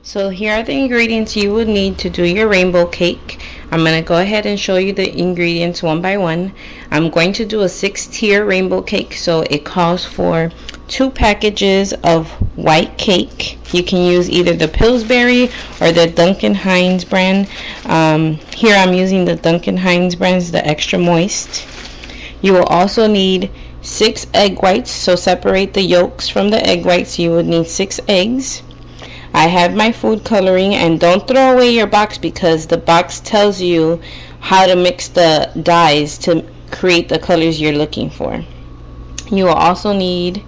So here are the ingredients you would need to do your rainbow cake. I'm going to go ahead and show you the ingredients one by one. I'm going to do a 6-tier rainbow cake, so it calls for 2 packages of white cake. You can use either the Pillsbury or the Duncan Hines brand. Here I'm using the Duncan Hines brand, the extra moist. You will also need 6 egg whites, so separate the yolks from the egg whites. You would need 6 eggs. I have my food coloring, and don't throw away your box because the box tells you how to mix the dyes to create the colors you're looking for. You will also need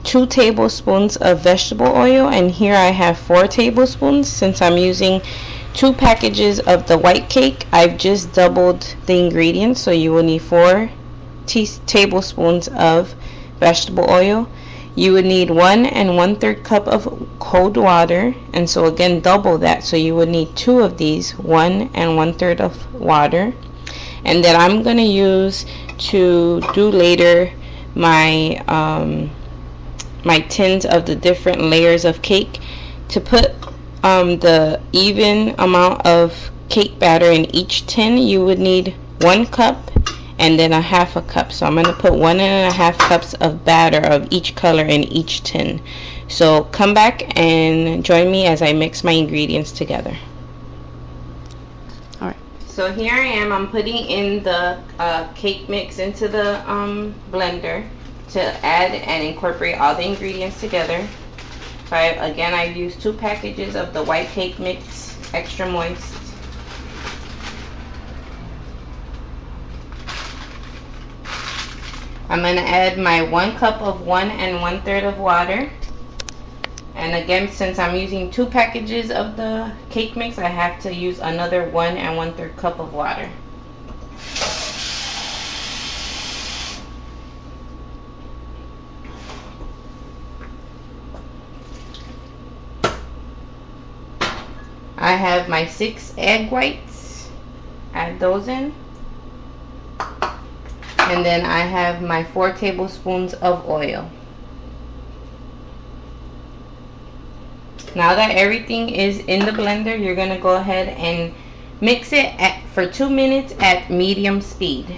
2 tablespoons of vegetable oil, and here I have 4 tablespoons. Since I'm using 2 packages of the white cake, I've just doubled the ingredients, so you will need 4 tablespoons of vegetable oil. You would need 1 1/3 cup of cold water, and so again double that, so you would need 2 of these, 1 1/3 of water. And then I'm going to use to do later my my tins of the different layers of cake. To put the even amount of cake batter in each tin, you would need 1 cup and then a 1/2 cup. So I'm going to put 1 1/2 cups of batter of each color in each tin. So come back and join me as I mix my ingredients together. Alright, so here I am. I'm putting in the cake mix into the blender to add and incorporate all the ingredients together. So I've used 2 packages of the white cake mix, extra moist. I'm going to add my 1 cup of 1 1/3 of water. And again, since I'm using 2 packages of the cake mix, I have to use another 1 1/3 cup of water. I have my 6 egg whites. Add those in. And then I have my 4 tablespoons of oil. Now that everything is in the blender, you're going to go ahead and mix it for 2 minutes at medium speed.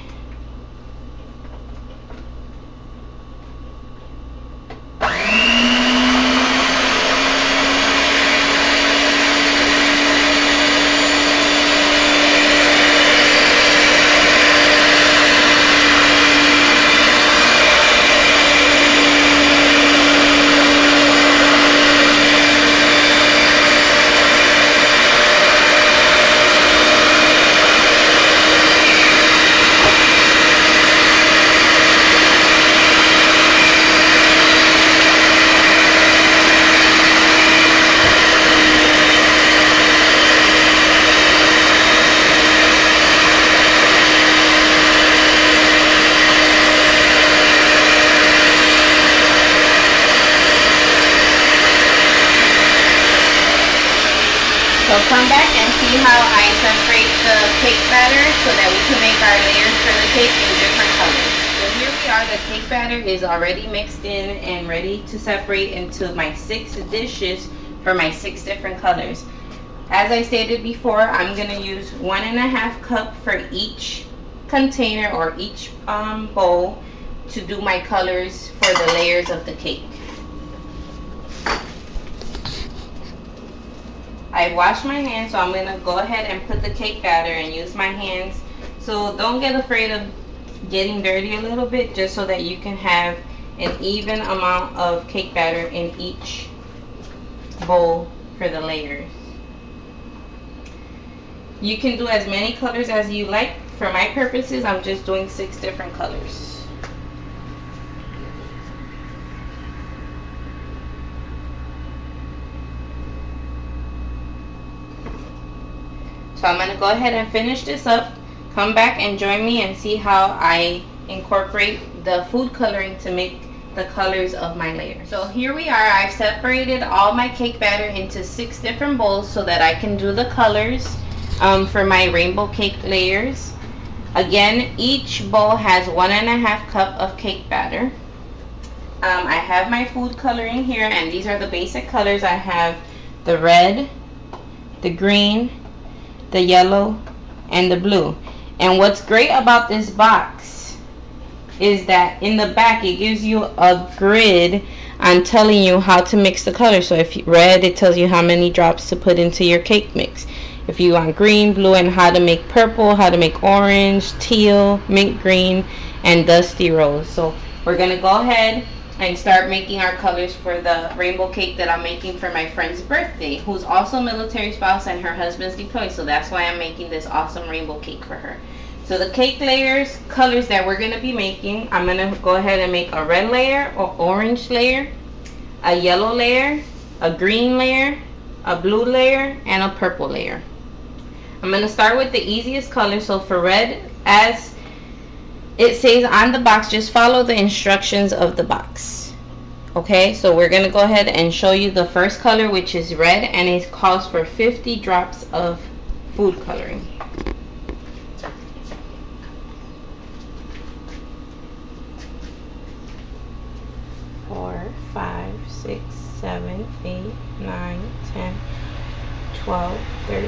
So come back and see how I separate the cake batter so that we can make our layers for the cake in different colors. So here we are, the cake batter is already mixed in and ready to separate into my 6 dishes for my 6 different colors. As I stated before, I'm going to use 1 1/2 cup for each container or each bowl to do my colors for the layers of the cake. I washed my hands, so I'm going to go ahead and put the cake batter and use my hands. So don't get afraid of getting dirty a little bit, just so that you can have an even amount of cake batter in each bowl for the layers. You can do as many colors as you like. For my purposes, I'm just doing 6 different colors. So I'm going to go ahead and finish this up. Come back and join me and see how I incorporate the food coloring to make the colors of my layers. So here we are. I've separated all my cake batter into 6 different bowls so that I can do the colors for my rainbow cake layers. Again, each bowl has 1 1/2 cup of cake batter. I have my food coloring here, and these are the basic colors. I have the red, the green, the yellow, and the blue. And what's great about this box is that in the back it gives you a grid on telling you how to mix the colors. So if you red, it tells you how many drops to put into your cake mix. If you want green, blue, and how to make purple, how to make orange, teal, mint green, and dusty rose. So we're gonna go ahead and start making our colors for the rainbow cake that I'm making for my friend's birthday, who's also a military spouse and her husband's deployed. So that's why I'm making this awesome rainbow cake for her. So the cake layers, colors that we're gonna be making, I'm gonna go ahead and make a red layer or orange layer, a yellow layer, a green layer, a blue layer, and a purple layer. I'm gonna start with the easiest color. So for red, as it says on the box, just follow the instructions of the box. Okay, so we're gonna go ahead and show you the first color, which is red, and it calls for 50 drops of food coloring. 4, 5, 6, 7, 8, 9, 10, 12, 13,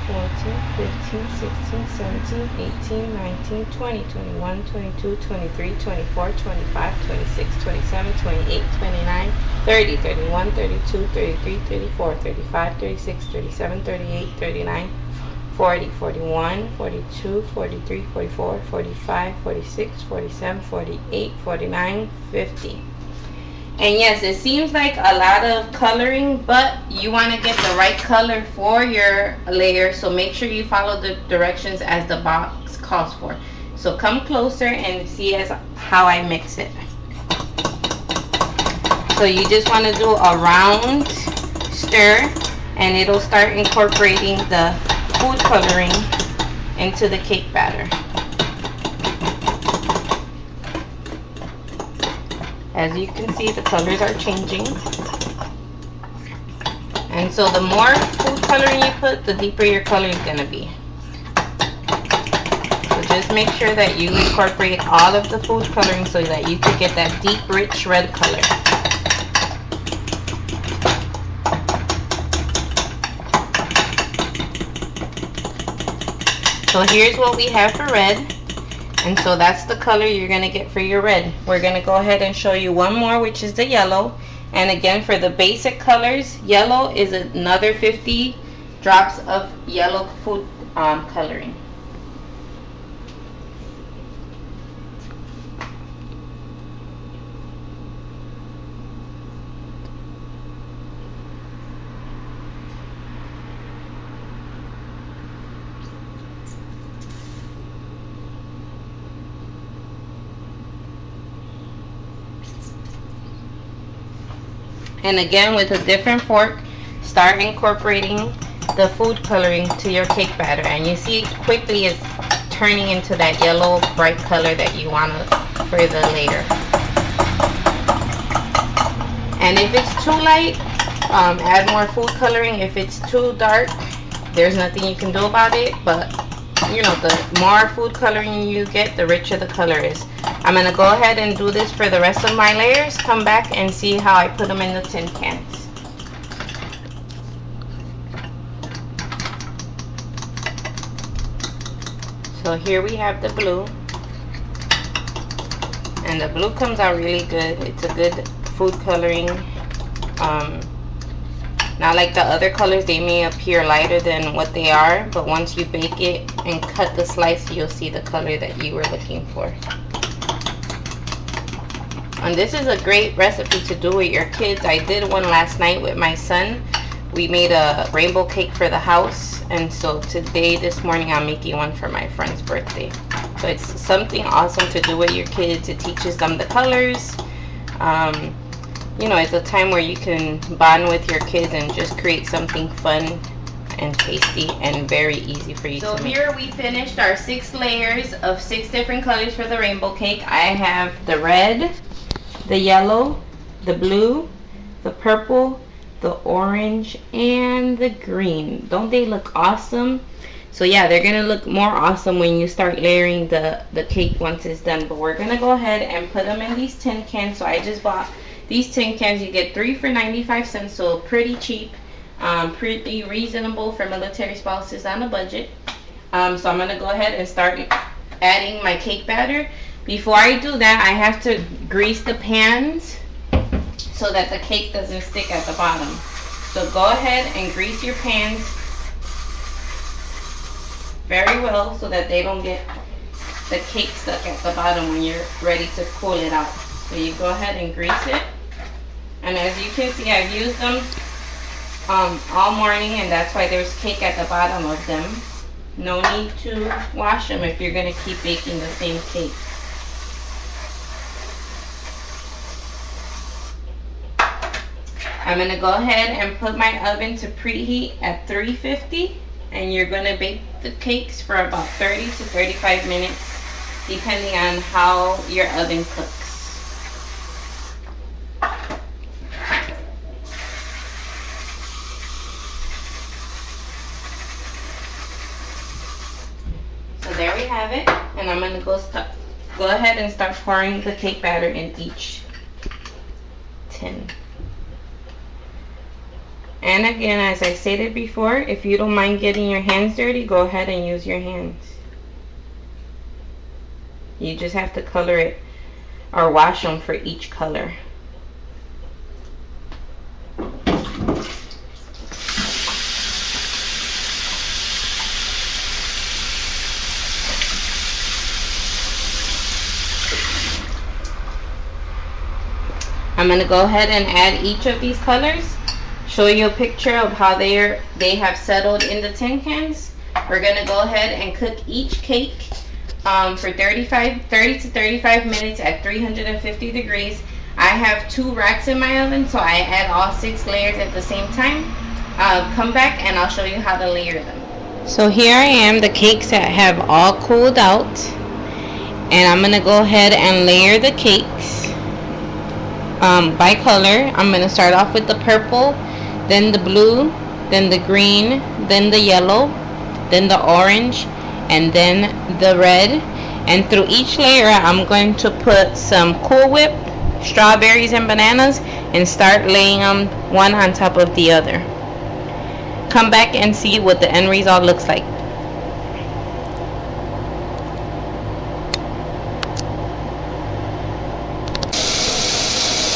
14, 15, 16, 17, 18, 19, 20, 21, 22, 23, 24, 25, 26, 27, 28, 29, 30, 31, 32, 33, 34, 35, 36, 37, 38, 39, 40, 41, 42, 43, 44, 45, 46, 47, 48, 49, 50. And yes, it seems like a lot of coloring, but you want to get the right color for your layer, so make sure you follow the directions as the box calls for. So come closer and see how I mix it. So you just want to do a round stir, and it'll start incorporating the food coloring into the cake batter. As you can see, the colors are changing. And so the more food coloring you put, the deeper your color is going to be. So just make sure that you incorporate all of the food coloring so that you can get that deep, rich red color. So here's what we have for red. And so that's the color you're going to get for your red. We're going to go ahead and show you one more, which is the yellow. And again, for the basic colors, yellow is another 50 drops of yellow food coloring. And again, with a different fork, start incorporating the food coloring to your cake batter. And you see quickly it's turning into that yellow bright color that you want for the layer. And if it's too light, add more food coloring. If it's too dark, there's nothing you can do about it. But you know, the more food coloring you get, the richer the color is. I'm going to go ahead and do this for the rest of my layers. Come back and see how I put them in the tin cans. So here we have the blue. And the blue comes out really good. It's a good food coloring. Not like the other colors, they may appear lighter than what they are, but once you bake it and cut the slice, you'll see the color that you were looking for. And this is a great recipe to do with your kids. I did one last night with my son. We made a rainbow cake for the house, and so today, this morning, I'm making one for my friend's birthday. So it's something awesome to do with your kids. It teaches them the colors. You know, it's a time where you can bond with your kids and just create something fun and tasty and very easy for you to make. So here we finished our 6 layers of 6 different colors for the rainbow cake. I have the red, the yellow, the blue, the purple, the orange, and the green. Don't they look awesome? So yeah, they're gonna look more awesome when you start layering the cake once it's done. But we're gonna go ahead and put them in these tin cans. So I just bought these tin cans. You get 3 for 95 cents, so pretty cheap. Pretty reasonable for military spouses on a budget. So I'm gonna go ahead and start adding my cake batter. Before I do that, I have to grease the pans so that the cake doesn't stick at the bottom. So go ahead and grease your pans very well so that they don't get the cake stuck at the bottom when you're ready to cool it out. So you go ahead and grease it. And as you can see, I've used them all morning, and that's why there's cake at the bottom of them. No need to wash them if you're going to keep baking the same cake. I'm going to go ahead and put my oven to preheat at 350, and you're going to bake the cakes for about 30 to 35 minutes depending on how your oven cooks. So there we have it, and I'm going to go ahead and start pouring the cake batter in each tin. And again, as I stated before, if you don't mind getting your hands dirty, go ahead and use your hands. You just have to color it or wash them for each color. I'm going to go ahead and add each of these colors. Show you a picture of how they have settled in the tin cans. We're going to go ahead and cook each cake for 30 to 35 minutes at 350 degrees. I have 2 racks in my oven, so I add all 6 layers at the same time. Come back and I'll show you how to layer them. So here I am, the cakes that have all cooled out, and I'm going to go ahead and layer the cakes by color. I'm going to start off with the purple, then the blue, then the green, then the yellow, then the orange, and then the red. And through each layer I'm going to put some Cool Whip, strawberries, and bananas, and start laying them one on top of the other. Come back and see what the end result looks like.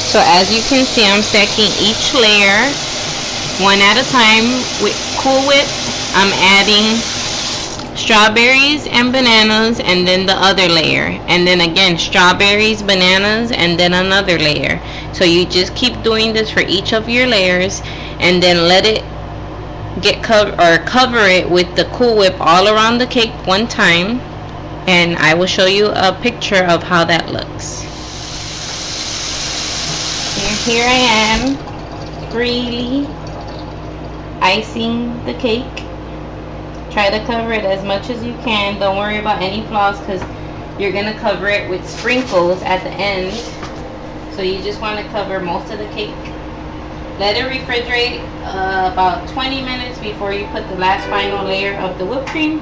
So as you can see, I'm stacking each layer one at a time. With Cool Whip, I'm adding strawberries and bananas, and then the other layer, and then again strawberries, bananas, and then another layer. So you just keep doing this for each of your layers, and then let it get cover it with the Cool Whip all around the cake one time, and I will show you a picture of how that looks. Here I am, freely icing the cake. Try to cover it as much as you can. Don't worry about any flaws, because you're going to cover it with sprinkles at the end. So you just want to cover most of the cake. Let it refrigerate about 20 minutes before you put the last final layer of the whipped cream.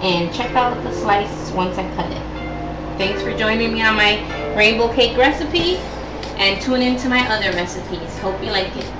And check out the slice once I cut it. Thanks for joining me on my rainbow cake recipe. And tune into my other recipes. Hope you like it.